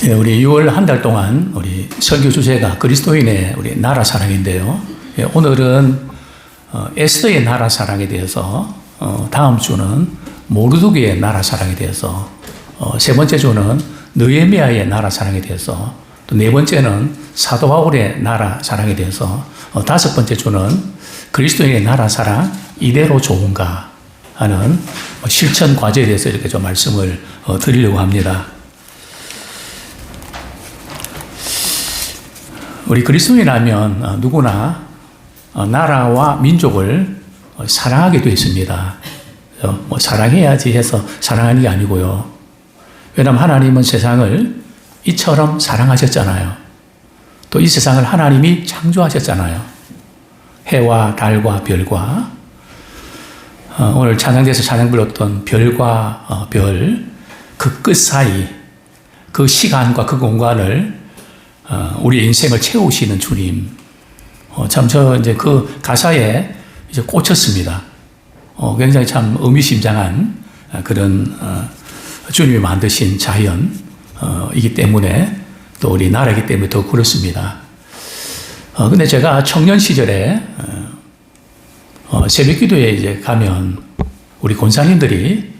예, 우리 6월 한 달 동안 우리 설교 주제가 그리스도인의 우리 나라 사랑인데요. 예, 오늘은 에스더의 나라 사랑에 대해서, 다음 주는 모르드게의 나라 사랑에 대해서, 세 번째 주는 느헤미야의 나라 사랑에 대해서, 또 네 번째는 사도 바울의 나라 사랑에 대해서, 다섯 번째 주는 그리스도인의 나라 사랑 이대로 좋은가 하는 실천 과제에 대해서 이렇게 좀 말씀을 드리려고 합니다. 우리 그리스도인이라면 누구나 나라와 민족을 사랑하게 되어 있습니다. 뭐 사랑해야지 해서 사랑하는 게 아니고요. 왜냐하면 하나님은 세상을 이처럼 사랑하셨잖아요. 또 이 세상을 하나님이 창조하셨잖아요. 해와 달과 별과 오늘 찬양대에서 찬양 불렀던 별과 별, 그 끝 사이, 그 시간과 그 공간을 우리 인생을 채우시는 주님. 참, 이제 그 가사에 이제 꽂혔습니다. 굉장히 참 의미심장한 그런 주님이 만드신 자연이기 때문에 또 우리 나라이기 때문에 더 그렇습니다. 근데 제가 청년 시절에 새벽 기도에 이제 가면 우리 권사님들이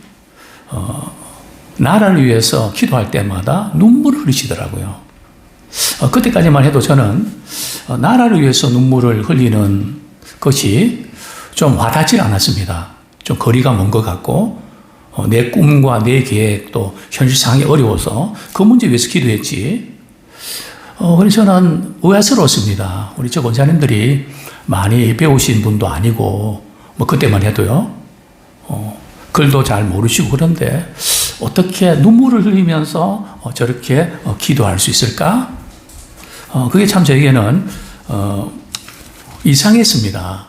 나라를 위해서 기도할 때마다 눈물을 흘리시더라고요. 그때까지만 해도 저는 나라를 위해서 눈물을 흘리는 것이 좀 와닿지 않았습니다. 좀 거리가 먼 것 같고, 내 꿈과 내 계획 또 현실 상황이 어려워서 그 문제 위해서 기도했지. 그래서 저는 의아스러웠습니다. 우리 저 권사님들이 많이 배우신 분도 아니고, 뭐 그때만 해도요, 글도 잘 모르시고 그런데 어떻게 눈물을 흘리면서 저렇게 기도할 수 있을까? 그게 참 저에게는 이상했습니다.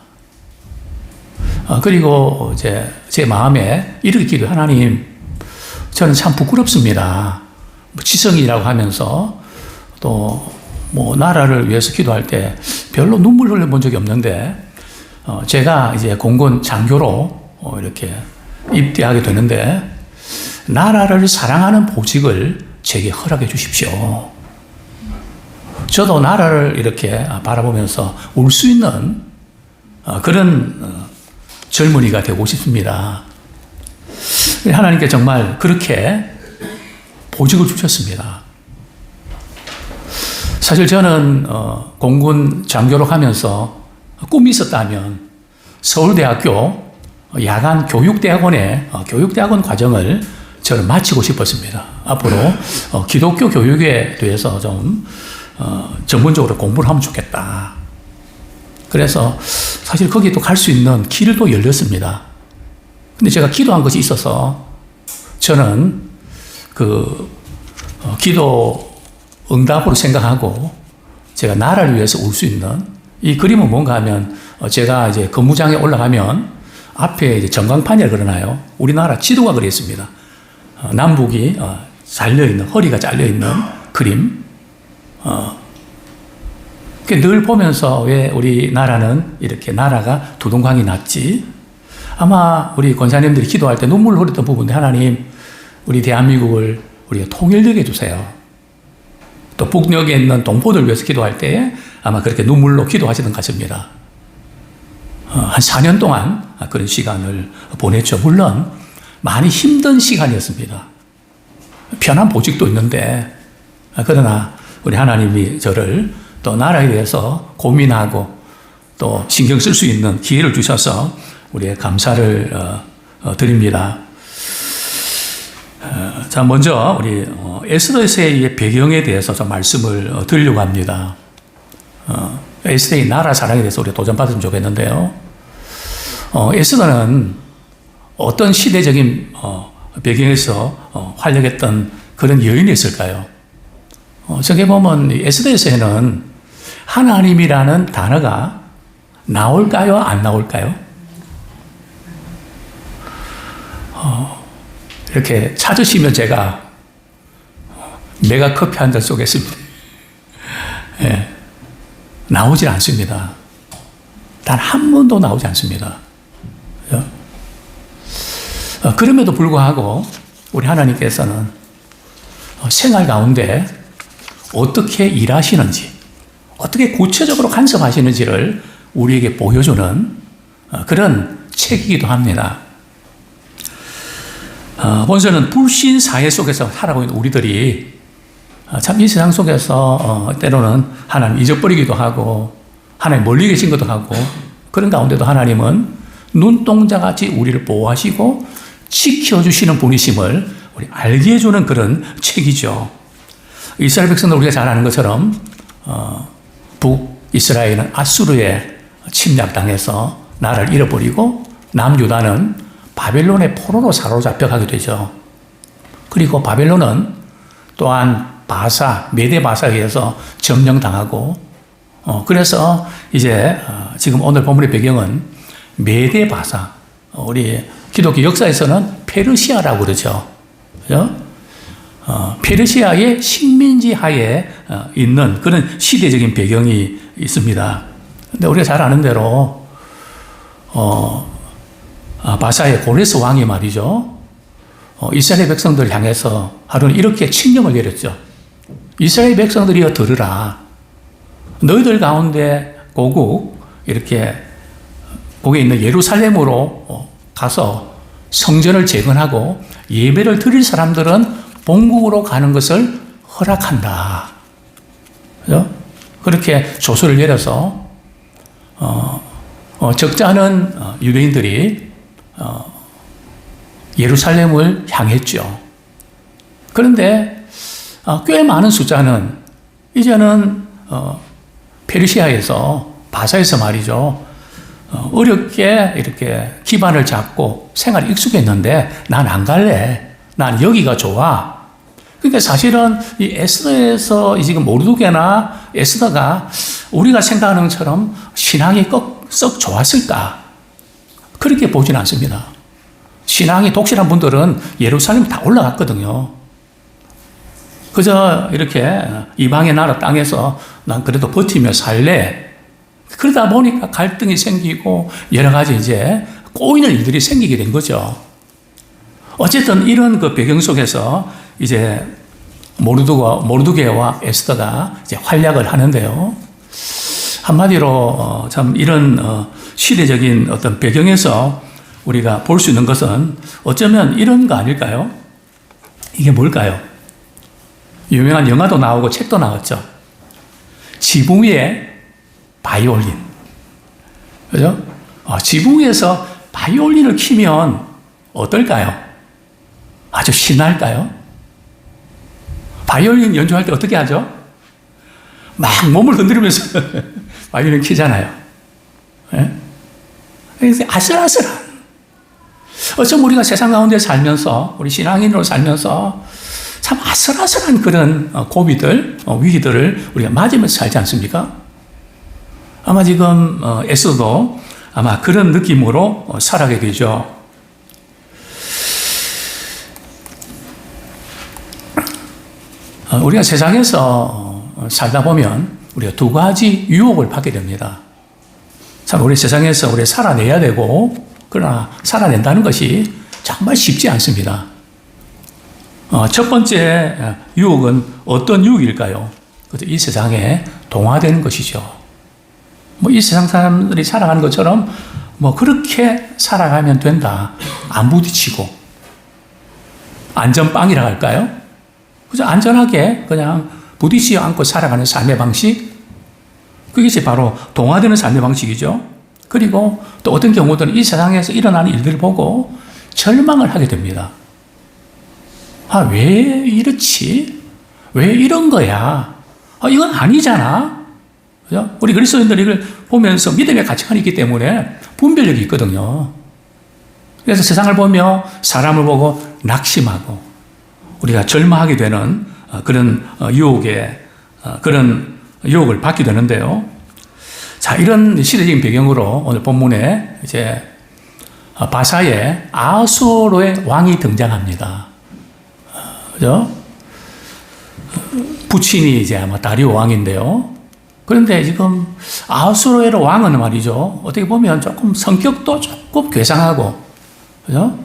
그리고 이제 제 마음에 이렇게 기도, 하나님, 저는 참 부끄럽습니다. 지성이라고 하면서 또 뭐 나라를 위해서 기도할 때 별로 눈물 흘려본 적이 없는데, 제가 이제 공군 장교로 이렇게 입대하게 되는데, 나라를 사랑하는 보직을 제게 허락해 주십시오. 저도 나라를 이렇게 바라보면서 울 수 있는 그런 젊은이가 되고 싶습니다. 하나님께 정말 그렇게 보직을 주셨습니다. 사실 저는 공군 장교로 가면서 꿈이 있었다면 서울대학교 야간 교육대학원의 교육대학원 과정을 저는 마치고 싶었습니다. 앞으로 기독교 교육에 대해서 좀 전문적으로 공부를 하면 좋겠다. 그래서 사실 거기에 또 갈 수 있는 길도 열렸습니다. 근데 제가 기도한 것이 있어서 저는 그 기도 응답으로 생각하고 제가 나라를 위해서 울 수 있는 이 그림은 뭔가 하면 제가 이제 근무장에 올라가면 앞에 이제 전광판이라 그러나요? 우리나라 지도가 그려 있습니다. 남북이 잘려있는, 허리가 잘려있는 그림. 늘 보면서 왜 우리나라는 이렇게 나라가 두동강이 났지? 아마 우리 권사님들이 기도할 때 눈물을 흘렸던 부분인데, 하나님, 우리 대한민국을 우리가 통일되게 해주세요. 또 북녘에 있는 동포들 위해서 기도할 때 아마 그렇게 눈물로 기도하시는 것 같습니다. 한 4년 동안 그런 시간을 보냈죠. 물론 많이 힘든 시간이었습니다. 편한 보직도 있는데, 그러나 우리 하나님이 저를 또 나라에 대해서 고민하고 또 신경 쓸 수 있는 기회를 주셔서 우리의 감사를 드립니다. 자, 먼저 우리 에스더의 배경에 대해서 좀 말씀을 드리려고 합니다. 에스더의 나라 사랑에 대해서 우리가 도전받으면 좋겠는데요. 에스더는 어떤 시대적인 배경에서 활약했던 그런 여인이었을까요? 저게 보면 에스더에서는 하나님이라는 단어가 나올까요? 안 나올까요? 이렇게 찾으시면 제가 메가 커피 한 잔 쏘겠습니다. 예, 나오질 않습니다. 단 한 번도 나오지 않습니다. 그럼에도 불구하고 우리 하나님께서는 생활 가운데 어떻게 일하시는지, 어떻게 구체적으로 간섭하시는지를 우리에게 보여주는 그런 책이기도 합니다. 본서는 불신 사회 속에서 살아가고 있는 우리들이 참 이 세상 속에서 때로는 하나님 잊어버리기도 하고 하나님 멀리 계신 것도 하고 그런 가운데도 하나님은 눈동자같이 우리를 보호하시고 지켜주시는 분이심을 우리 알게 해주는 그런 책이죠. 이스라엘 백성들 우리가 잘 아는 것처럼 북이스라엘은 아수르에 침략당해서 나라를 잃어버리고 남유다는 바벨론의 포로로 사로잡혀가게 되죠. 그리고 바벨론은 또한 메대 바사에 의해서 점령당하고 그래서 이제 지금 오늘 본문의 배경은 메대 바사, 우리 기독교 역사에서는 페르시아라고 그러죠. 그죠? 페르시아의 식민지 하에 있는 그런 시대적인 배경이 있습니다. 근데 우리가 잘 아는 대로 바사의 고레스 왕이 말이죠. 이스라엘 백성들 향해서 하루는 이렇게 칙령을 내렸죠. 이스라엘 백성들이여 들으라. 너희들 가운데 이렇게 거기에 있는 예루살렘으로 가서 성전을 재건하고 예배를 드릴 사람들은 본국으로 가는 것을 허락한다. 그죠? 그렇게 조서를 내려서 적지 않은 유대인들이 예루살렘을 향했죠. 그런데 꽤 많은 숫자는 이제는 페르시아에서 바사에서 말이죠. 어렵게 이렇게 기반을 잡고 생활이 익숙했는데 난 안 갈래. 난 여기가 좋아. 그러니까 사실은 이 에스더에서 지금 모르드게나 에스더가 우리가 생각하는 것처럼 신앙이 썩 좋았을까? 그렇게 보지는 않습니다. 신앙이 독실한 분들은 예루살렘 다 올라갔거든요. 그저 이렇게 이방의 나라 땅에서 난 그래도 버티며 살래. 그러다 보니까 갈등이 생기고 여러 가지 이제 꼬이는 일들이 생기게 된 거죠. 어쨌든 이런 그 배경 속에서 이제 모르드게와 에스더가 이제 활약을 하는데요. 한마디로 참 이런 시대적인 어떤 배경에서 우리가 볼 수 있는 것은 어쩌면 이런 거 아닐까요? 이게 뭘까요? 유명한 영화도 나오고 책도 나왔죠. 지붕 위에 바이올린. 그죠? 지붕 위에서 바이올린을 키면 어떨까요? 아주 신날까요? 바이올린 연주할 때 어떻게 하죠? 막 몸을 흔들면서 바이올린 키잖아요. 네? 그래서 아슬아슬한. 어쩜 우리가 세상 가운데 살면서, 우리 신앙인으로 살면서 참 아슬아슬한 그런 고비들, 위기들을 우리가 맞으면서 살지 않습니까? 아마 지금 에스더도 아마 그런 느낌으로 살아가게 되죠. 우리가 세상에서 살다 보면 우리가 두 가지 유혹을 받게 됩니다. 참 우리 세상에서 우리 살아내야 되고 그러나 살아낸다는 것이 정말 쉽지 않습니다. 첫 번째 유혹은 어떤 유혹일까요? 이 세상에 동화되는 것이죠. 이 세상 사람들이 살아가는 것처럼 그렇게 살아가면 된다. 안 부딪히고 안전빵이라고 할까요? 그저 안전하게 그냥 부딪히지 않고 살아가는 삶의 방식, 그것이 바로 동화되는 삶의 방식이죠. 그리고 또 어떤 경우들은 이 세상에서 일어나는 일들을 보고 절망을 하게 됩니다. 왜 이렇지? 왜 이런 거야? 이건 아니잖아. 그죠? 우리 그리스도인들이 이걸 보면서 믿음의 가치관이 있기 때문에 분별력이 있거든요. 그래서 세상을 보며 사람을 보고 낙심하고 우리가 절망하게 되는 그런 그런 유혹을 받게 되는데요. 자, 이런 시대적인 배경으로 오늘 본문에 이제 바사의 아수르의 왕이 등장합니다. 그죠? 부친이 이제 아마 다리오 왕인데요. 그런데 지금 아수르의 왕은 말이죠. 어떻게 보면 조금 성격도 조금 괴상하고, 그죠?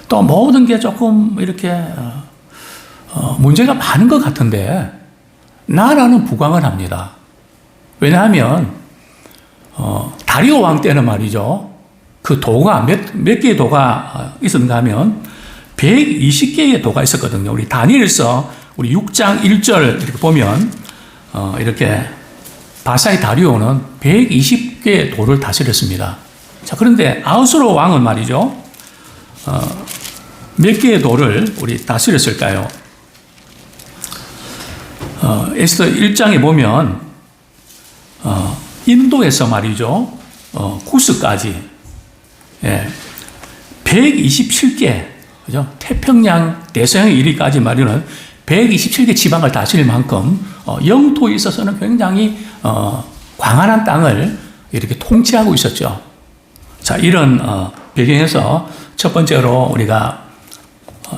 또 모든 게 조금 이렇게 문제가 많은 것 같은데 나라는 부강을 합니다. 왜냐하면 다리오 왕 때는 말이죠. 그 도가 몇 개의 도가 있었는가 하면 120개의 도가 있었거든요. 우리 다니엘서 우리 6장 1절 이렇게 보면 이렇게 바사의 다리오는 120개의 도를 다스렸습니다. 자, 그런데 아하수로 왕은 말이죠. 몇 개의 도를 우리 다스렸을까요? 에스더 1장에 보면 인도에서 말이죠. 구스까지 127개 그죠? 태평양 대서양에 이르기까지 말이는 127개 지방을 다스릴 만큼 영토에 있어서는 굉장히 광활한 땅을 이렇게 통치하고 있었죠. 자, 이런 배경에서 첫 번째로 우리가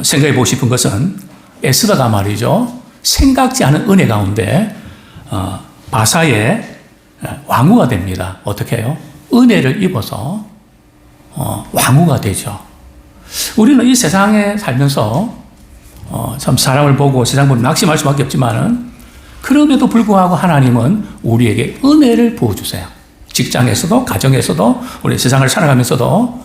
생각해 보고 싶은 것은 에스더가 말이죠. 생각지 않은 은혜 가운데 바사의 왕후가 됩니다. 어떻게 해요? 은혜를 입어서 왕후가 되죠. 우리는 이 세상에 살면서 참 사람을 보고 세상 보면 낙심할 수밖에 없지만은 그럼에도 불구하고 하나님은 우리에게 은혜를 부어주세요. 직장에서도 가정에서도 우리 세상을 살아가면서도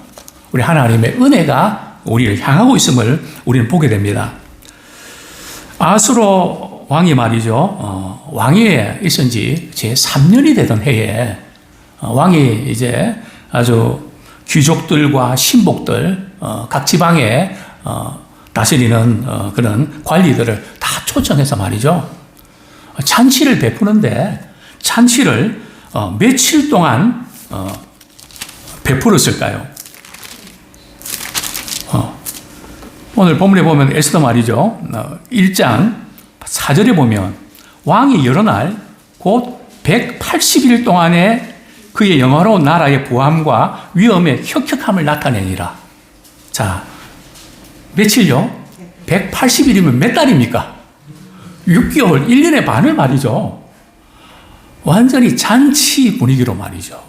우리 하나님의 은혜가 우리를 향하고 있음을 우리는 보게 됩니다. 아하수로 왕이 말이죠. 왕위에 있은 지 제 3년이 되던 해에 왕이 이제 아주 귀족들과 신복들 각 지방에 다스리는 그런 관리들을 다 초청해서 말이죠. 잔치를 베푸는데 잔치를 며칠 동안 베풀었을까요? 오늘 본문에 보면 에스더 말이죠. 1장 4절에 보면 왕이 여러 날 곧 180일 동안에 그의 영화로운 나라의 부함과 위엄의 혁혁함을 나타내니라. 자, 며칠요? 180일이면 몇 달입니까? 6개월, 1년의 반을 말이죠. 완전히 잔치 분위기로 말이죠.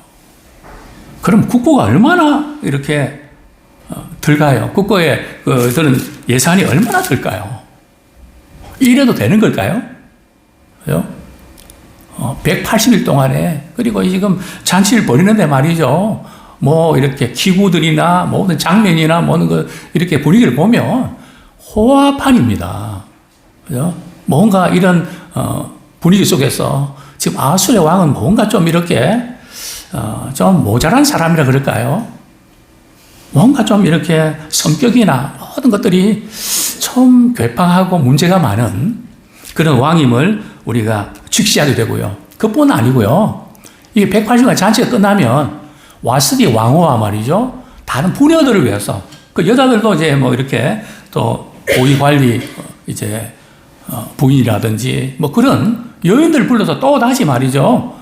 그럼 국고가 얼마나 이렇게 들까요? 국고에 드는 예산이 얼마나 들까요? 이래도 되는 걸까요? 그죠? 180일 동안에, 그리고 지금 잔치를 벌이는데 말이죠. 뭐, 이렇게 기구들이나, 모든 장면이나, 뭐는 이렇게 분위기를 보면 호화판입니다. 그죠? 뭔가 이런, 분위기 속에서 지금 아하수의 왕은 뭔가 좀 이렇게, 좀 모자란 사람이라 그럴까요? 뭔가 좀 이렇게 성격이나 모든 것들이 좀 괴팍하고 문제가 많은 그런 왕임을 우리가 직시하게 되고요. 그뿐 아니고요. 이게 180일 잔치가 끝나면 와스디 왕후와 말이죠. 다른 부녀들을 위해서 그 여자들도 이제 뭐 이렇게 또 고위 관리 이제 부인이라든지 뭐 그런 여인들 불러서 또 다시 말이죠.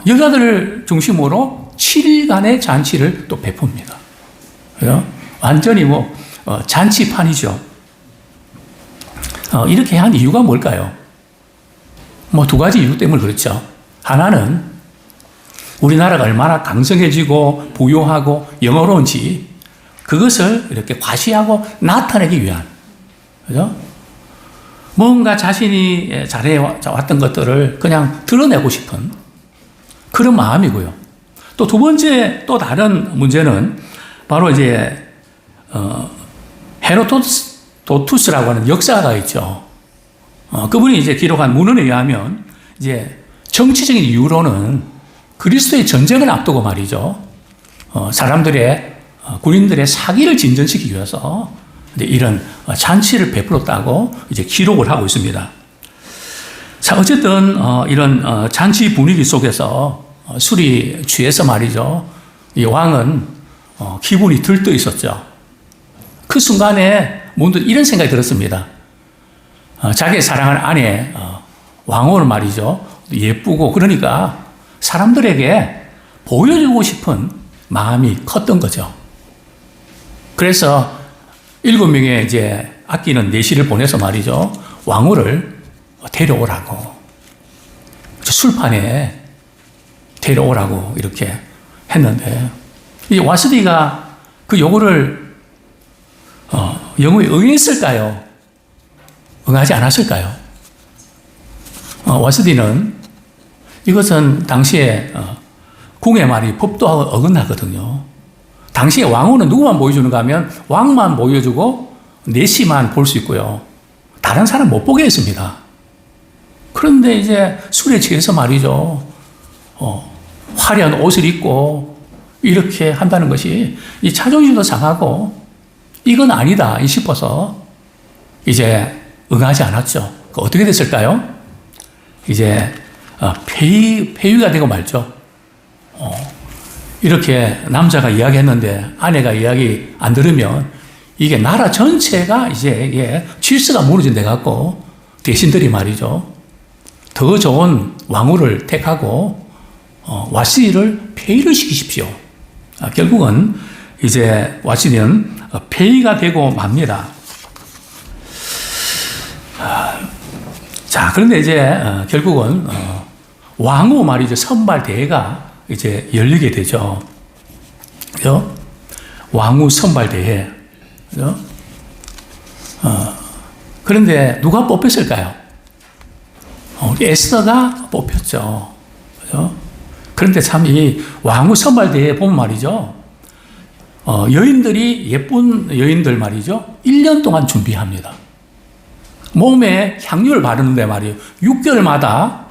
여자들을 중심으로 7일간의 잔치를 또 베풉니다. 그죠? 완전히 뭐 잔치판이죠. 이렇게 한 이유가 뭘까요? 뭐 두 가지 이유 때문에 그렇죠. 하나는 우리나라가 얼마나 강성해지고 부유하고 영어로운지 그것을 이렇게 과시하고 나타내기 위한, 그죠? 뭔가 자신이 잘해왔던 것들을 그냥 드러내고 싶은 그런 마음이고요. 또 두 번째 또 다른 문제는 바로 이제 헤로도투스라고 하는 역사가 있죠. 그분이 이제 기록한 문헌에 의하면 이제 정치적인 이유로는 그리스도의 전쟁을 앞두고 말이죠. 군인들의 사기를 진전시키기 위해서 이런 잔치를 베풀었다고 이제 기록을 하고 있습니다. 자, 어쨌든 이런 잔치 분위기 속에서 술이 취해서 말이죠. 이 왕은 기분이 들떠 있었죠. 그 순간에 문득 이런 생각이 들었습니다. 자기의 사랑하는 아내 왕후는 말이죠. 예쁘고 그러니까 사람들에게 보여주고 싶은 마음이 컸던 거죠. 그래서 7명의 이제 아끼는 내시를 보내서 말이죠. 왕후를 데려오라고 술판에 데려오라고 이렇게 했는데 이 와스디가 그 요구를 영후에 응했을까요? 응하지 않았을까요? 와스디는 이것은 당시에 궁의 말이 법도 어긋나거든요. 당시에 왕후는 누구만 보여주는가 하면 왕만 보여주고 내시만 볼 수 있고요. 다른 사람 못 보게 했습니다. 그런데 이제 술에 취해서 말이죠. 화려한 옷을 입고 이렇게 한다는 것이 이 자존심도 상하고 이건 아니다 싶어서 이제 응하지 않았죠. 어떻게 됐을까요? 이제 폐위가 되고 말죠. 이렇게 남자가 이야기했는데 아내가 이야기 안 들으면 이게 나라 전체가 이제 이게 질서가 무너진데 갖고 대신들이 말이죠. 더 좋은 왕후를 택하고 와시디를 폐위를 시키십시오. 결국은 이제 와시디는 폐위가 되고 맙니다. 자, 그런데 이제 결국은 왕후 말이죠. 선발 대회가 이제 열리게 되죠. 그죠? 왕후 선발 대회. 그죠? 그런데 누가 뽑혔을까요? 에스더가 뽑혔죠. 그죠? 그런데 참 이 왕후 선발 대회 보면 말이죠. 여인들이 예쁜 여인들 말이죠. 1년 동안 준비합니다. 몸에 향유를 바르는데 말이에요. 6개월마다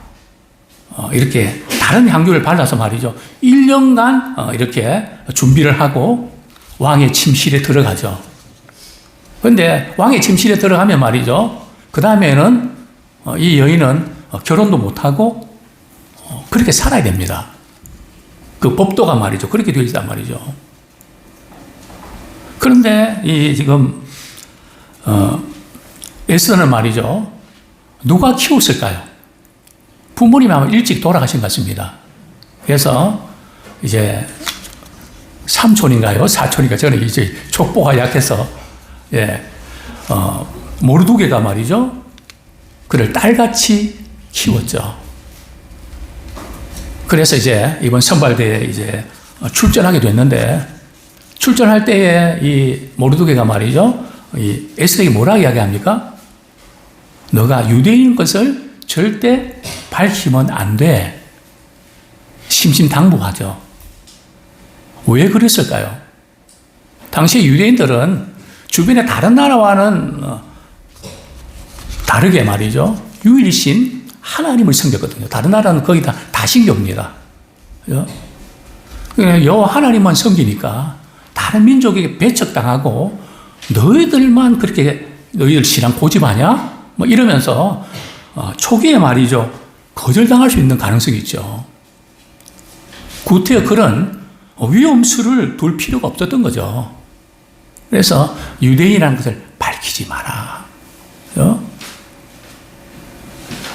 이렇게 다른 향유를 발라서 말이죠. 1년간 이렇게 준비를 하고 왕의 침실에 들어가죠. 그런데 왕의 침실에 들어가면 말이죠. 그 다음에는 이 여인은 결혼도 못하고 그렇게 살아야 됩니다. 그 법도가 말이죠. 그렇게 되어 있단 말이죠. 그런데 이 지금 에스더는 말이죠. 누가 키웠을까요? 부모님이 아마 일찍 돌아가신 것 같습니다. 그래서 이제 삼촌인가요? 사촌인가? 저는 이제 족보가 약해서 모르두게가 말이죠. 그를 딸같이 키웠죠. 그래서 이제 이번 선발대에 이제 출전하게 됐는데 출전할 때에 이 모르두게가 말이죠. 이 에스더에게 뭐라고 이야기합니까? 너가 유대인인 것을 절대 밝히면 안 돼. 심심당부하죠. 왜 그랬을까요? 당시 유대인들은 주변의 다른 나라와는 다르게 말이죠. 유일신 하나님을 섬겼거든요. 다른 나라는 거의 다 신교입니다. 여호와 하나님만 섬기니까 다른 민족에게 배척당하고 너희들만 그렇게 너희들 신앙 고집하냐? 뭐 이러면서 초기에 말이죠. 거절당할 수 있는 가능성이 있죠. 구태여 그런 위험수를 둘 필요가 없었던 거죠. 그래서 유대인이라는 것을 밝히지 마라.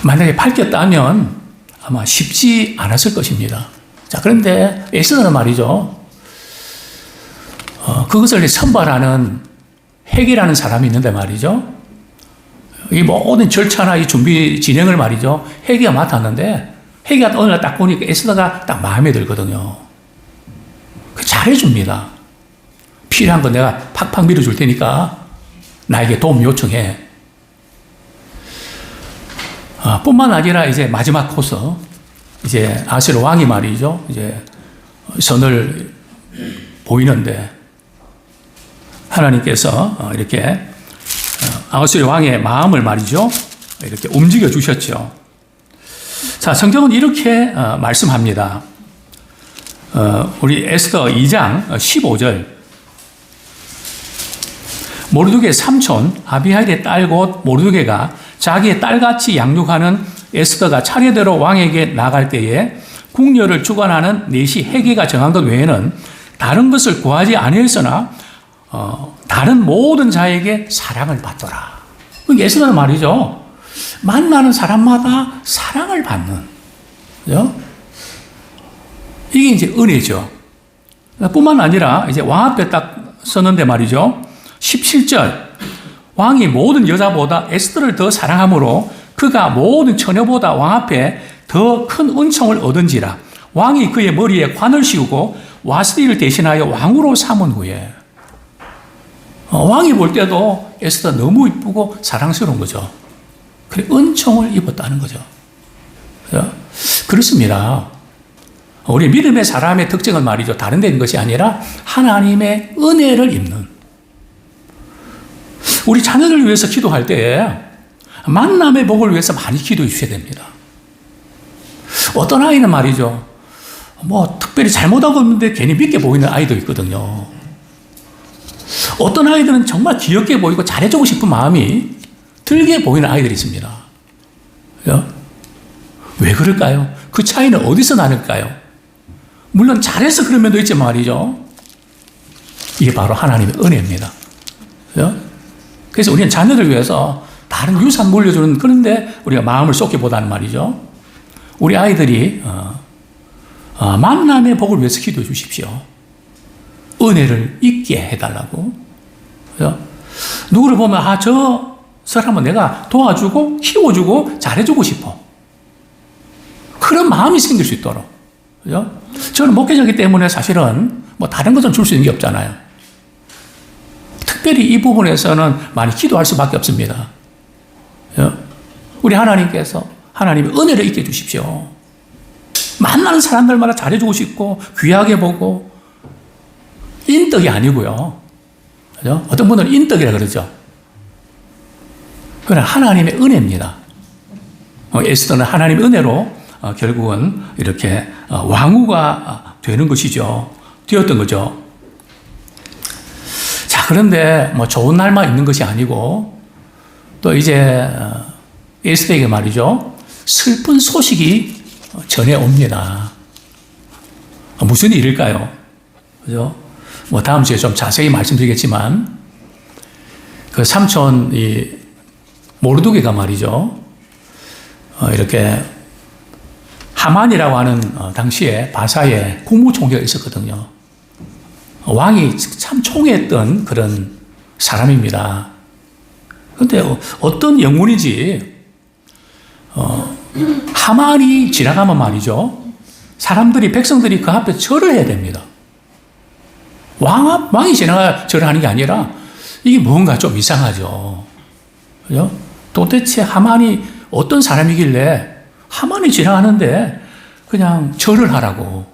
만약에 밝혔다면 아마 쉽지 않았을 것입니다. 자, 그런데 에스더는 말이죠. 그것을 선발하는 핵이라는 사람이 있는데 말이죠. 이 모든 절차나 이 준비 진행을 말이죠. 핵이가 맡았는데 핵이가 어느 날 딱 보니까 에스더가 딱 마음에 들거든요. 잘해줍니다. 필요한 거 내가 팍팍 밀어줄 테니까 나에게 도움 요청해. 뿐만 아니라 이제 마지막 코스, 이제 아수르 왕이 말이죠. 이제 선을 보이는데 하나님께서 이렇게 아수르 왕의 마음을 말이죠. 이렇게 움직여 주셨죠. 자, 성경은 이렇게 말씀합니다. 우리 에스더 2장 15절. 모르두게 삼촌 아비하일의 딸 곧 모르두게가 자기의 딸같이 양육하는 에스더가 차례대로 왕에게 나갈 때에 궁녀를 주관하는 넷이 회개가 정한 것 외에는 다른 것을 구하지 아니했으나 다른 모든 자에게 사랑을 받더라. 에스더는 말이죠. 만나는 사람마다 사랑을 받는. 그죠? 이게 이제 은혜죠. 뿐만 아니라 이제 왕 앞에 딱 서는데 말이죠. 17절. 왕이 모든 여자보다 에스더를 더 사랑하므로 그가 모든 처녀보다 왕 앞에 더 큰 은총을 얻은지라. 왕이 그의 머리에 관을 씌우고 와스디를 대신하여 왕으로 삼은 후에 왕이 볼 때도 에스더 너무 이쁘고 사랑스러운 거죠. 그래 은총을 입었다는 거죠. 그렇습니다. 우리 믿음의 사람의 특징은 말이죠. 다른 데 있는 것이 아니라 하나님의 은혜를 입는. 우리 자녀들을 위해서 기도할 때 만남의 복을 위해서 많이 기도해 주셔야 됩니다. 어떤 아이는 말이죠. 특별히 잘못하고 있는데 괜히 믿게 보이는 아이도 있거든요. 어떤 아이들은 정말 귀엽게 보이고 잘해주고 싶은 마음이 들게 보이는 아이들이 있습니다. 왜 그럴까요? 그 차이는 어디서 나는가요? 물론 잘해서 그런 면도 있지만 말이죠. 이게 바로 하나님의 은혜입니다. 그래서 우리는 자녀들 위해서 다른 유산 물려주는 그런데 우리가 마음을 쏟기보다는 말이죠. 우리 아이들이 만남의 복을 위해서 기도해 주십시오. 은혜를 잊게 해달라고. 누구를 보면 저 사람은 내가 도와주고 키워주고 잘해주고 싶어. 그런 마음이 생길 수 있도록. 저는 목회자이기 때문에 사실은 다른 것은 줄 수 있는 게 없잖아요. 특별히 이 부분에서는 많이 기도할 수밖에 없습니다. 우리 하나님께서 하나님의 은혜를 잊게 해주십시오. 만나는 사람들마다 잘해주고 싶고 귀하게 보고 인덕이 아니고요. 그죠? 어떤 분들은 인덕이라 그러죠. 그러나 하나님의 은혜입니다. 에스더는 하나님의 은혜로 결국은 이렇게 왕후가 되는 것이죠. 되었던 거죠. 자, 그런데 좋은 날만 있는 것이 아니고 또 이제 에스더에게 말이죠. 슬픈 소식이 전해옵니다. 무슨 일일까요? 그죠? 다음 주에 좀 자세히 말씀드리겠지만, 그 삼촌, 모르드게가 말이죠. 이렇게 하만이라고 하는 당시에 바사에 국무총리가 있었거든요. 왕이 참 총애했던 그런 사람입니다. 그런데 어떤 영문인지, 하만이 지나가면 말이죠. 사람들이, 백성들이 그 앞에 절을 해야 됩니다. 왕이 지나가 절을 하는 게 아니라 이게 뭔가 좀 이상하죠. 그죠? 도대체 하만이 어떤 사람이길래 하만이 지나가는데 그냥 절을 하라고.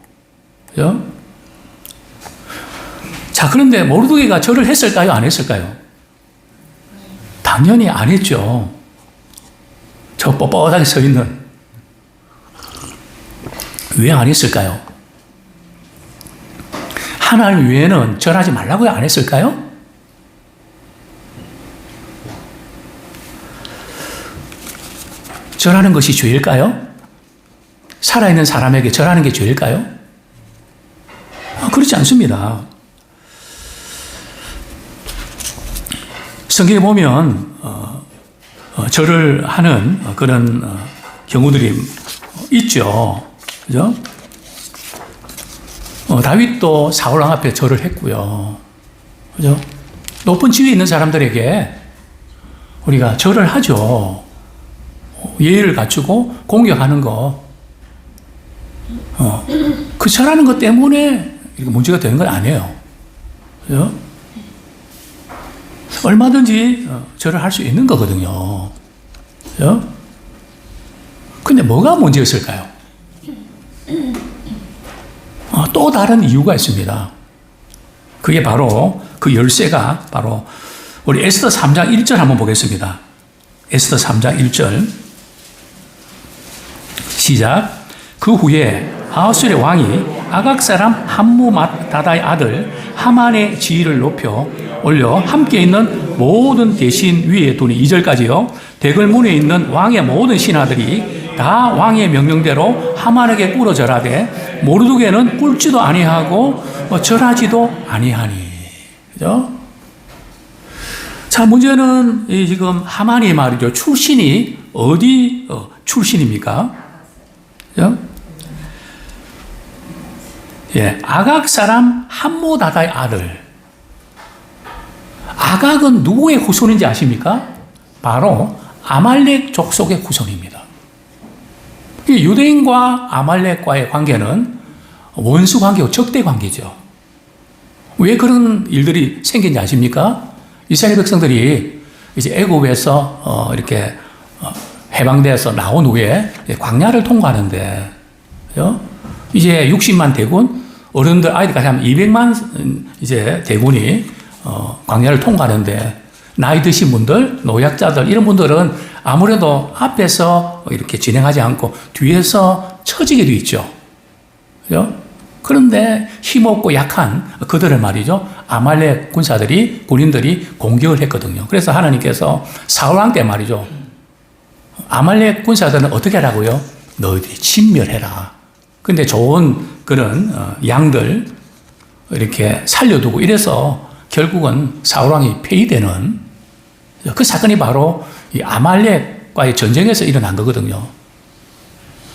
그죠? 자, 그런데 모르드게가 절을 했을까요? 안 했을까요? 당연히 안 했죠. 저 뻣뻣하게 서 있는. 왜 안 했을까요? 하나님 외에는 절하지 말라고 안 했을까요? 절하는 것이 죄일까요? 살아있는 사람에게 절하는 게 죄일까요? 그렇지 않습니다. 성경에 보면 절을 하는 그런 경우들이 있죠. 그죠? 다윗도 사울왕 앞에 절을 했고요. 그죠? 높은 지위에 있는 사람들에게 우리가 절을 하죠. 예의를 갖추고 공격하는 거. 그 절하는 것 때문에 문제가 되는 건 아니에요. 그죠? 얼마든지 절을 할 수 있는 거거든요. 그죠? 근데 뭐가 문제였을까요? 또 다른 이유가 있습니다. 그게 바로 그 열쇠가 바로 우리 에스더 3장 1절 한번 보겠습니다. 에스더 3장 1절 시작. 그 후에 아하수엘의 왕이 아각 사람 함무다다의 아들 하만의 지위를 높여 올려 함께 있는 모든 대신 위에 두니 2절까지요. 대궐문에 있는 왕의 모든 신하들이 다 왕의 명령대로 하만에게 꿇어 절하되 모르드게는 꿇지도 아니하고 절하지도 아니하니. 그죠? 자, 문제는 지금 하만이 말이죠. 출신이 어디 출신입니까? 그죠? 예, 아각 사람 함무다다의 아들. 아각은 누구의 후손인지 아십니까? 바로 아말렉 족속의 후손입니다. 유대인과 아말렉과의 관계는 원수 관계고 적대 관계죠. 왜 그런 일들이 생긴지 아십니까? 이스라엘 백성들이 이제 애굽에서 이렇게 해방돼서 나온 후에 광야를 통과하는데, 이제 60만 대군, 어른들, 아이들까지 하면 200만 이제 대군이 광야를 통과하는데, 나이 드신 분들, 노약자들, 이런 분들은 아무래도 앞에서 이렇게 진행하지 않고 뒤에서 처지게 돼 있죠. 그죠? 그런데 힘없고 약한 그들을 말이죠. 아말렉 군인들이 공격을 했거든요. 그래서 하나님께서 사울왕 때 말이죠. 아말렉 군사들은 어떻게 하라고요? 너희들이 진멸해라. 근데 좋은 그런 양들 이렇게 살려두고 이래서 결국은 사울왕이 폐위되는 그 사건이 바로 이 아말렉과의 전쟁에서 일어난 거거든요.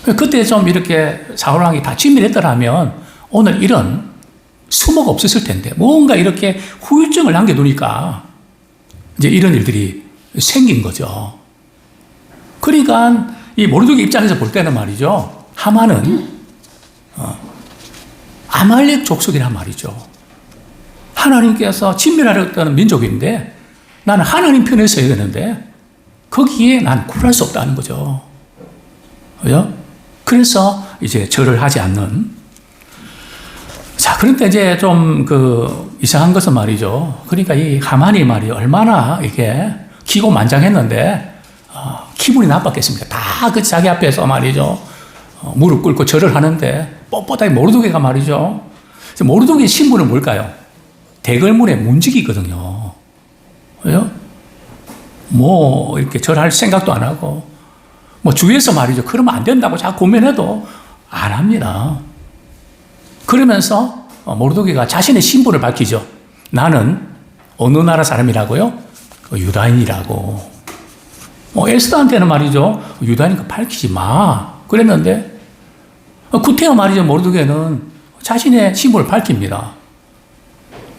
그때 좀 이렇게 사울왕이 다 진멸했더라면 오늘 이런 수모가 없었을 텐데 뭔가 이렇게 후유증을 남겨두니까 이제 이런 일들이 생긴 거죠. 그러니까 이 모르드게 입장에서 볼 때는 말이죠. 하만은 아말렉 족속이란 말이죠. 하나님께서 진멸하려던 민족인데 나는 하나님 편에 서야 되는데 거기에 난 굴할 수 없다는 거죠. 그죠? 그래서 이제 절을 하지 않는. 자, 그런데 이제 좀 이상한 것은 말이죠. 그러니까 이 하만이 말이 얼마나 이게 기고만장했는데, 기분이 나빴겠습니까? 다 그 자기 앞에서 말이죠. 무릎 꿇고 절을 하는데, 뻣뻣하게 모르드게가 말이죠. 모르드게의 신분은 뭘까요? 대궐문의 문직이거든요. 그죠? 뭐, 이렇게 절할 생각도 안 하고, 뭐, 주위에서 말이죠. 그러면 안 된다고 자꾸 고민해도 안 합니다. 그러면서 모르드게가 자신의 신분을 밝히죠. 나는 어느 나라 사람이라고요? 유다인이라고. 에스더한테는 말이죠. 유다인이니까 밝히지 마. 그랬는데, 구태여 말이죠. 모르드게는 자신의 신분을 밝힙니다.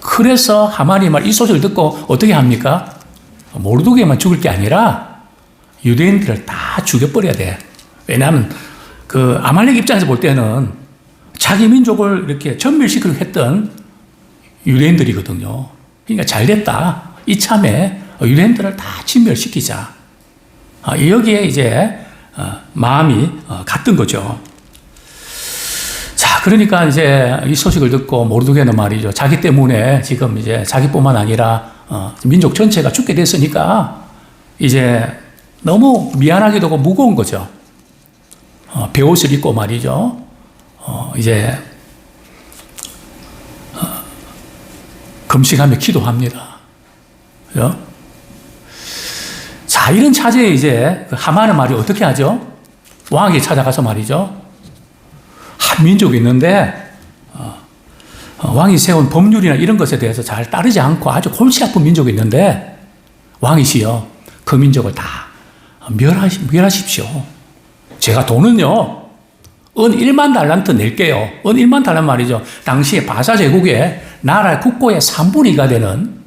그래서 하만이 이 소식을 듣고 어떻게 합니까? 모르드게만 죽을 게 아니라 유대인들을 다 죽여버려야 돼. 왜냐하면 아말렉 입장에서 볼 때는 자기 민족을 이렇게 전멸시키려고 했던 유대인들이거든요. 그러니까 잘 됐다. 이참에 유대인들을 다 진멸시키자. 여기에 이제 마음이 같은 거죠. 자, 그러니까 이제 이 소식을 듣고 모르드게는 말이죠. 자기 때문에 지금 이제 자기뿐만 아니라 민족 전체가 죽게 됐으니까 이제 너무 미안하기도 하고 무거운 거죠. 베옷을 입고 말이죠. 이제 금식하며 기도합니다. 그죠? 자, 이런 차제에 이제 하만은 말이 어떻게 하죠? 왕에게 찾아가서 말이죠. 한 민족이 있는데 왕이 세운 법률이나 이런 것에 대해서 잘 따르지 않고 아주 골치 아픈 민족이 있는데 왕이시여 그 민족을 다 멸하십시오. 제가 돈은요 은 1만 달란트 낼게요. 은 1만 달란 말이죠. 당시에 바사 제국의 나라 국고의 3분의 2가 되는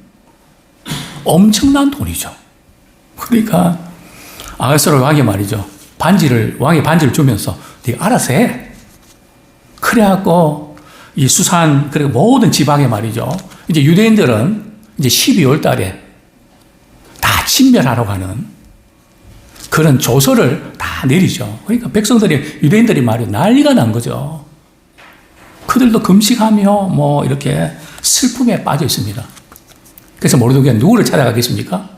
엄청난 돈이죠. 그러니까 아하스로 왕이 말이죠. 왕의 반지를 주면서 네가 알아서 해. 그래갖고 이 수산 그리고 모든 지방에 말이죠. 이제 유대인들은 이제 12월 달에 다 진멸하러 가는 그런 조서를 다 내리죠. 그러니까 백성들이 유대인들이 말이죠. 난리가 난 거죠. 그들도 금식하며 뭐 이렇게 슬픔에 빠져 있습니다. 그래서 모르드게가 누구를 찾아가겠습니까?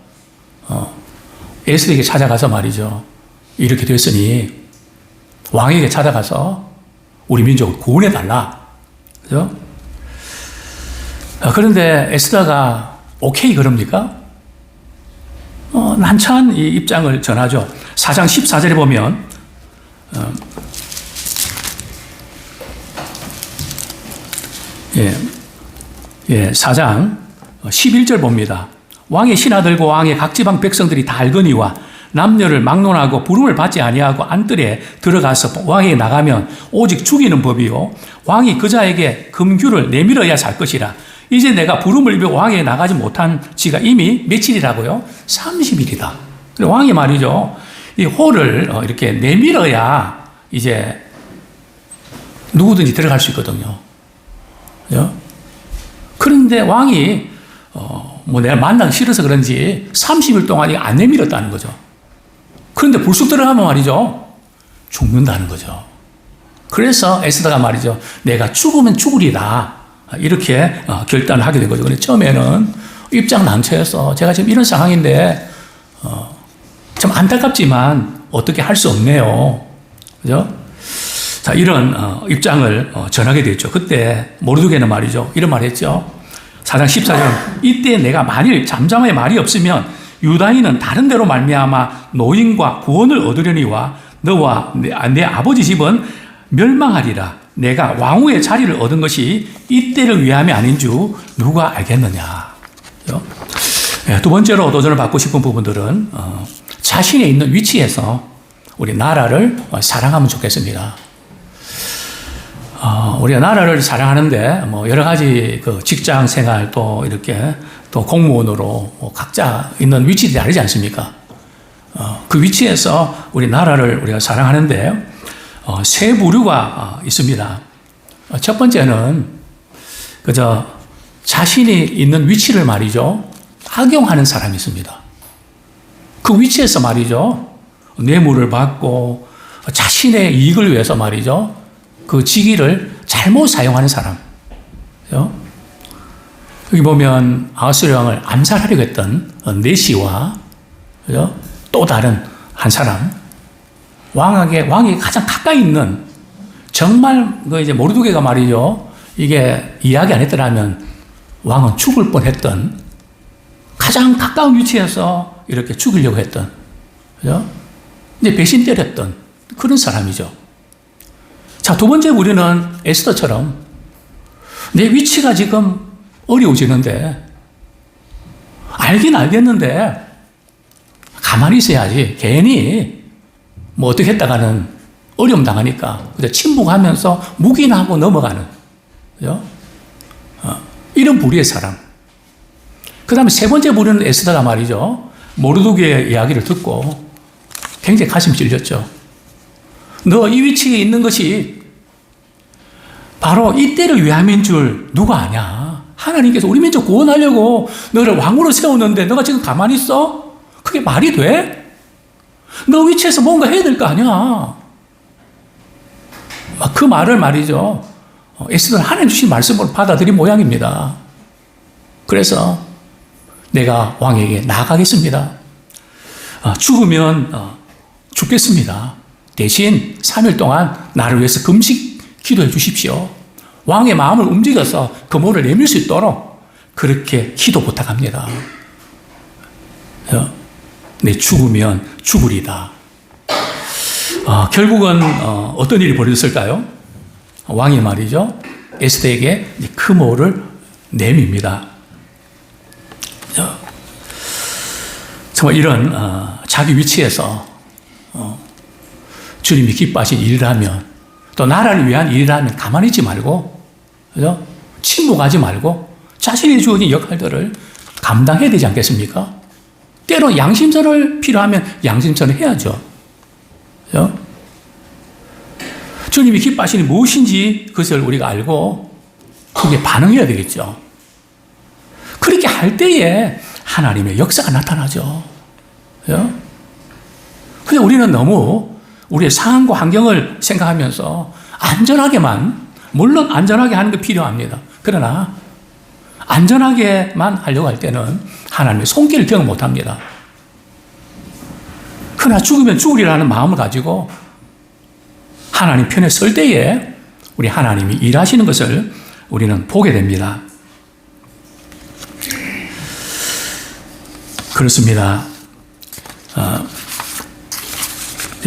에스더에게 찾아가서 말이죠. 이렇게 됐으니 왕에게 찾아가서 우리 민족을 구원해달라. 그죠? 그런데 에스더가 오케이 그럽니까? 난처한 이 입장을 전하죠. 4장 14절에 보면 예, 4장 11절 봅니다. 왕의 신하들과 왕의 각 지방 백성들이 다 알거니와 남녀를 막론하고 부름을 받지 아니하고 안뜰에 들어가서 왕에게 나가면 오직 죽이는 법이요 왕이 그자에게 금규를 내밀어야 살 것이라. 이제 내가 부름을 입어 왕에게 나가지 못한 지가 이미 며칠이라고요? 30일이다. 왕이 말이죠. 이 호를 이렇게 내밀어야 이제 누구든지 들어갈 수 있거든요. 그죠? 그런데 왕이 뭐 내가 만나기 싫어서 그런지 30일 동안 안 내밀었다는 거죠. 그런데 불쑥 들어가면 말이죠. 죽는다는 거죠. 그래서 에스더가 말이죠. 내가 죽으면 죽으리라. 이렇게 결단을 하게 된 거죠. 근데 처음에는 입장 난처해서 제가 지금 이런 상황인데 좀 안타깝지만 어떻게 할 수 없네요. 그죠? 자, 이런 입장을 전하게 됐죠. 그때 모르드게는 말이죠. 이런 말 했죠. 4장 14절 이때 내가 만일 잠잠하여 말이 없으면 유다인은 다른 데로 말미암아 노인과 구원을 얻으려니와 너와 내 아버지 집은 멸망하리라. 내가 왕후의 자리를 얻은 것이 이때를 위함이 아닌 줄 누가 알겠느냐. 두 번째로 도전을 받고 싶은 부분들은 자신의 있는 위치에서 우리 나라를 사랑하면 좋겠습니다. 우리가 나라를 사랑하는데 뭐 여러 가지 그 직장 생활 또 이렇게 또 공무원으로 뭐 각자 있는 위치들이 다르지 않습니까? 그 위치에서 우리 나라를 우리가 사랑하는데 세 부류가 있습니다. 첫 번째는 그저 자신이 있는 위치를 말이죠. 악용하는 사람이 있습니다. 그 위치에서 말이죠. 뇌물을 받고 자신의 이익을 위해서 말이죠. 그 직위를 잘못 사용하는 사람. 여기 보면 아하스웨로 왕을 암살하려고 했던 네시와 또 다른 한 사람. 왕이 가장 가까이 있는 정말 그 이제 모르드게가 말이죠. 이게 이야기 안 했더라면 왕은 죽을 뻔했던 가장 가까운 위치에서 이렇게 죽이려고 했던, 그죠? 이제 배신 때렸던 그런 사람이죠. 자, 두 번째 우리는 에스더처럼 내 위치가 지금 어려워지는데 알긴 알겠는데 가만히 있어야지. 괜히 뭐 어떻게 했다가는 어려움 당하니까 침묵하면서 묵인하고 넘어가는, 그죠? 이런 부류의 사람. 그 다음에 세 번째 부류는 에스더가 말이죠. 모르드게의 이야기를 듣고 굉장히 가슴이 찔렸죠. 너 이 위치에 있는 것이 바로 이때를 위함인 줄 누가 아냐. 하나님께서 우리 민족 구원하려고 너를 왕으로 세웠는데 너가 지금 가만히 있어? 그게 말이 돼? 너 위치에서 뭔가 해야 될 거 아니야. 그 말을 말이죠. 에스더는 하나님 주신 말씀으로 받아들인 모양입니다. 그래서 내가 왕에게 나아가겠습니다. 죽으면 죽겠습니다. 대신 3일 동안 나를 위해서 금식 기도해 주십시오. 왕의 마음을 움직여서 그 모를 내밀 수 있도록 그렇게 기도 부탁합니다. 내 죽으면 죽으리다. 결국은 어떤 일이 벌어졌을까요? 왕이 말이죠. 에스더에게 그 모를 내밉니다. 정말 이런 자기 위치에서 주님이 기뻐하신 일이라면 또 나라를 위한 일이라면 가만히 있지 말고, 그죠? 침묵하지 말고 자신이 주어진 역할들을 감당해야 되지 않겠습니까? 때로 양심선을 필요하면 양심선을 해야죠. 그죠? 주님이 기뻐하시는 무엇인지 그것을 우리가 알고 그게 반응해야 되겠죠. 그렇게 할 때에 하나님의 역사가 나타나죠. 그죠? 근데 우리는 너무 우리의 상황과 환경을 생각하면서 안전하게만, 물론 안전하게 하는 게 필요합니다. 그러나 안전하게만 하려고 할 때는 하나님의 손길을 경험 못 합니다. 그러나 죽으면 죽으리라는 마음을 가지고 하나님 편에 설 때에 우리 하나님이 일하시는 것을 우리는 보게 됩니다. 그렇습니다.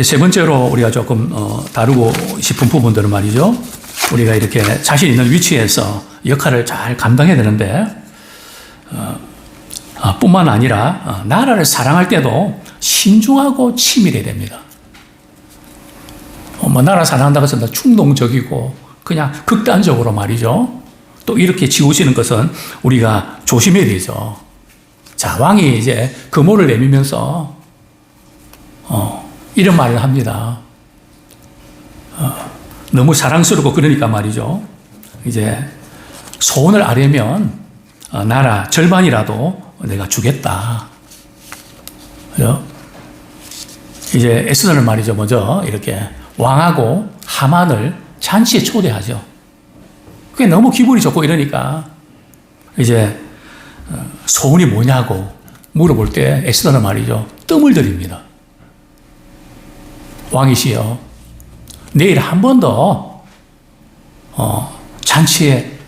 세 번째로 우리가 조금 다루고 싶은 부분들은 말이죠. 우리가 이렇게 자신 있는 위치에서 역할을 잘 감당해야 되는데 뿐만 아니라 나라를 사랑할 때도 신중하고 치밀해야 됩니다. 뭐 나라 사랑한다고 해서 충동적이고 그냥 극단적으로 말이죠. 또 이렇게 지우시는 것은 우리가 조심해야 되죠. 자, 왕이 이제 금호를 내밀면서 이런 말을 합니다. 너무 사랑스럽고 그러니까 말이죠. 이제 소원을 아뢰면 나라 절반이라도 내가 주겠다. 그죠? 이제 에스더는 말이죠. 먼저 이렇게 왕하고 하만을 잔치에 초대하죠. 그게 너무 기분이 좋고 이러니까 이제 소원이 뭐냐고 물어볼 때 에스더는 말이죠. 뜸을 들입니다. 왕이시여, 내일 한 번 더 잔치에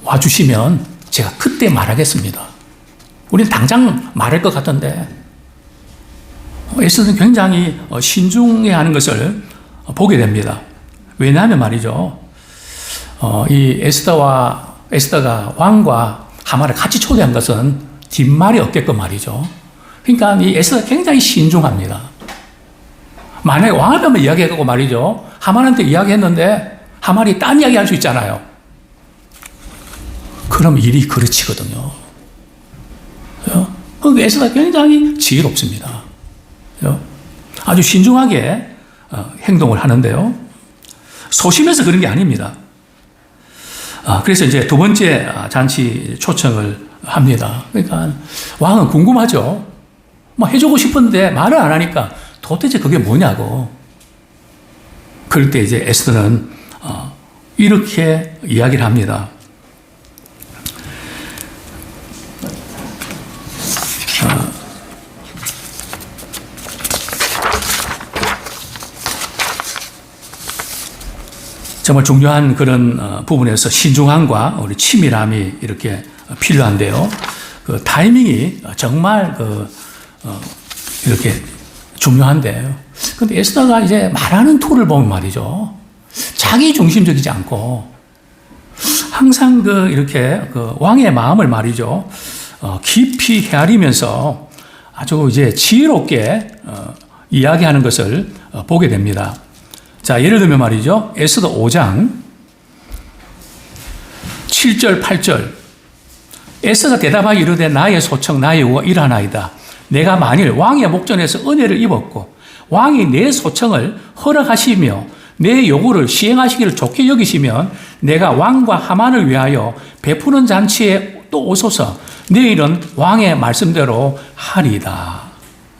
와주시면 제가 그때 말하겠습니다. 우리는 당장 말할 것 같은데 에스더는 굉장히 신중해하는 것을 보게 됩니다. 왜냐하면 말이죠. 이 에스더가 왕과 하만을 같이 초대한 것은 뒷말이 없게끔 말이죠. 그러니까 이 에스더가 굉장히 신중합니다. 만약에 왕한테만 이야기하고 말이죠. 하만한테 이야기했는데 하만이 딴 이야기 할 수 있잖아요. 그럼 일이 그르치거든요. 에스더가 굉장히 지혜롭습니다. 아주 신중하게 행동을 하는데요. 소심해서 그런 게 아닙니다. 그래서 이제 두 번째 잔치 초청을 합니다. 그러니까 왕은 궁금하죠. 뭐 해주고 싶은데 말을 안 하니까 도대체 그게 뭐냐고. 그럴 때 이제 에스더는 이렇게 이야기를 합니다. 정말 중요한 그런 부분에서 신중함과 우리 치밀함이 이렇게 필요한데요. 그 타이밍이 정말 이렇게 중요한데요. 근데 에스더가 이제 말하는 툴을 보면 말이죠. 자기 중심적이지 않고 항상 이렇게 왕의 마음을 말이죠. 깊이 헤아리면서 아주 이제 지혜롭게 이야기하는 것을 보게 됩니다. 자, 예를 들면 말이죠. 에스더 5장 7절, 8절. 에스더가 대답하여 이르되 나의 소청, 나의 요구가 이러하나이다. 내가 만일 왕의 목전에서 은혜를 입었고 왕이 내 소청을 허락하시며 내 요구를 시행하시기를 좋게 여기시면 내가 왕과 하만을 위하여 베푸는 잔치에 또 오소서. 내일은 왕의 말씀대로 하리이다.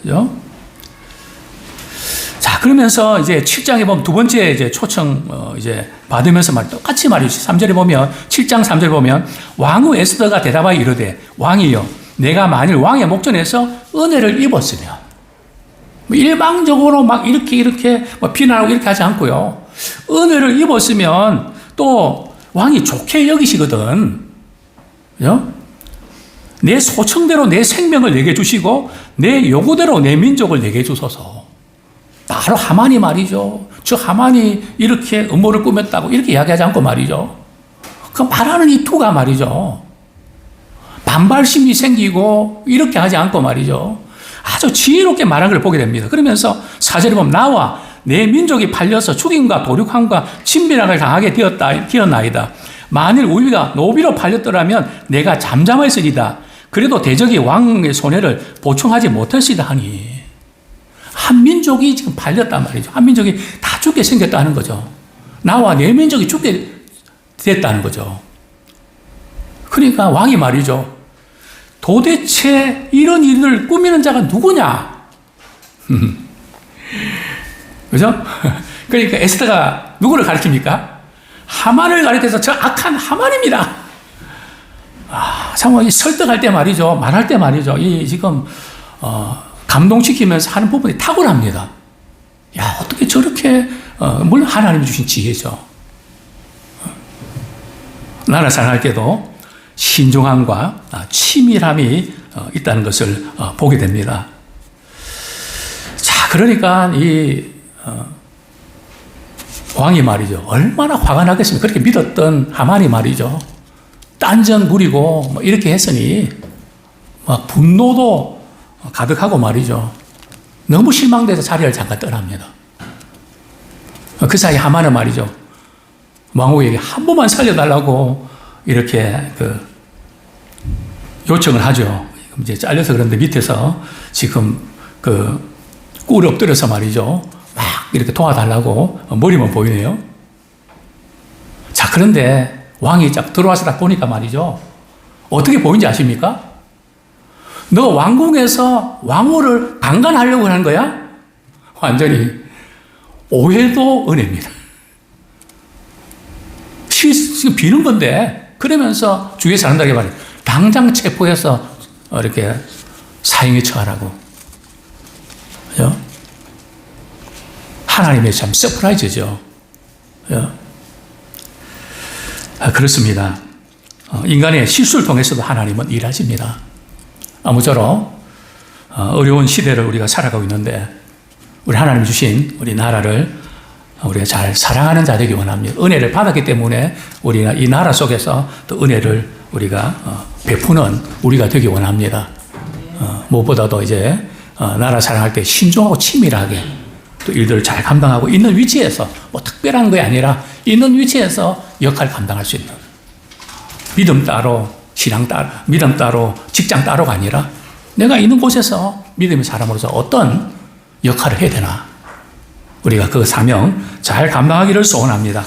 그죠? 자, 그러면서 이제 7장에 보면 두 번째 이제 초청 이제 받으면서 똑같이 말이죠. 3절에 보면 7장 3절에 보면 왕후 에스더가 대답하여 이르되 왕이여 내가 만일 왕의 목전에서 은혜를 입었으면 일방적으로 막 이렇게 비난하고 이렇게 하지 않고요. 은혜를 입었으면 또 왕이 좋게 여기시거든. 그죠? 내 소청대로 내 생명을 내게 주시고 내 요구대로 내 민족을 내게 주소서. 바로 하만이 말이죠. 저 하만이 이렇게 음모를 꾸몄다고 이렇게 이야기하지 않고 말이죠. 그 말하는 이 투가 말이죠. 반발심이 생기고 이렇게 하지 않고 말이죠. 아주 지혜롭게 말한 걸 보게 됩니다. 그러면서 4절에 보면 나와 내 민족이 팔려서 죽임과 도륙함과 친밀함을 당하게 되었나이다. 만일 우리가 노비로 팔렸더라면 내가 잠잠했으리다. 그래도 대적이 왕의 손해를 보충하지 못했으리다 하니. 한 민족이 지금 팔렸단 말이죠. 한 민족이 다 죽게 생겼다는 거죠. 나와 내 민족이 죽게 됐다는 거죠. 그러니까 왕이 말이죠. 도대체 이런 일을 꾸미는 자가 누구냐? 그죠? 그러니까 에스더가 누구를 가리킵니까? 하만을 가리켜서 저 악한 하만입니다. 참, 설득할 때 말이죠. 말할 때 말이죠. 지금, 감동시키면서 하는 부분이 탁월합니다. 야, 어떻게 저렇게, 물론 하나님이 주신 지혜죠. 나라 생활할 때도 신중함과 치밀함이 있다는 것을 보게 됩니다. 자, 그러니까 왕이 말이죠. 얼마나 화가 나겠습니까? 그렇게 믿었던 하만이 말이죠. 딴전 부리고 이렇게 했으니 막 분노도 가득하고 말이죠. 너무 실망돼서 자리를 잠깐 떠납니다. 그 사이 하만은 말이죠. 왕후에게 한 번만 살려달라고 이렇게 요청을 하죠. 이제 잘려서 그런데 밑에서 지금 꿀 엎드려서 말이죠. 막 이렇게 도와달라고 머리만 보이네요. 자, 그런데 왕이 딱 들어와서 딱 보니까 말이죠. 어떻게 보이는지 아십니까? 너 왕궁에서 왕후를 강간하려고 하는 거야? 완전히 오해도 은혜입니다. 지금 비는 건데 그러면서 주위에 사람들에게 말해요. 당장 체포해서 이렇게 사형에 처하라고. 그죠? 하나님의 참 서프라이즈죠. 그렇습니다. 인간의 실수를 통해서도 하나님은 일하십니다. 아무쪼록 어려운 시대를 우리가 살아가고 있는데 우리 하나님 주신 우리 나라를 우리가 잘 사랑하는 자 되기 원합니다. 은혜를 받았기 때문에 우리가 이 나라 속에서 또 은혜를 우리가 베푸는 우리가 되기 원합니다. 무엇보다도 이제 나라 사랑할 때 신중하고 치밀하게 또 일들을 잘 감당하고 있는 위치에서 뭐 특별한 게 아니라 있는 위치에서 역할을 감당할 수 있는 믿음 따로 신앙 따로 믿음 따로 직장 따로가 아니라 내가 있는 곳에서 믿음의 사람으로서 어떤 역할을 해야 되나 우리가 그 사명 잘 감당하기를 소원합니다.